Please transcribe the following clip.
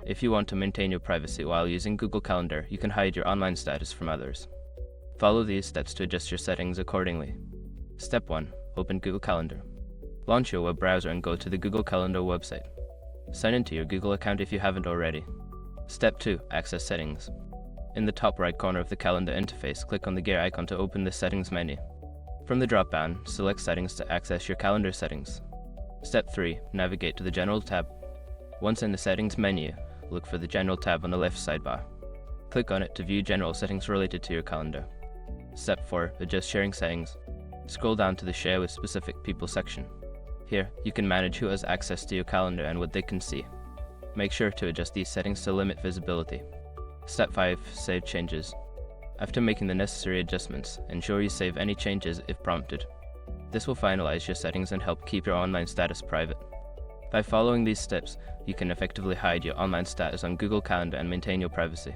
If you want to maintain your privacy while using Google Calendar, you can hide your online status from others. Follow these steps to adjust your settings accordingly. Step 1. Open Google Calendar. Launch your web browser and go to the Google Calendar website. Sign into your Google account if you haven't already. Step 2. Access settings. In the top right corner of the calendar interface, click on the gear icon to open the settings menu. From the drop-down, select Settings to access your calendar settings. Step 3. Navigate to the General tab. Once in the Settings menu, look for the General tab on the left sidebar. Click on it to view general settings related to your calendar. Step 4. Adjust sharing settings. Scroll down to the Share with Specific People section. Here, you can manage who has access to your calendar and what they can see. Make sure to adjust these settings to limit visibility. Step 5. Save changes. After making the necessary adjustments, ensure you save any changes if prompted. This will finalize your settings and help keep your online status private. By following these steps, you can effectively hide your online status on Google Calendar and maintain your privacy.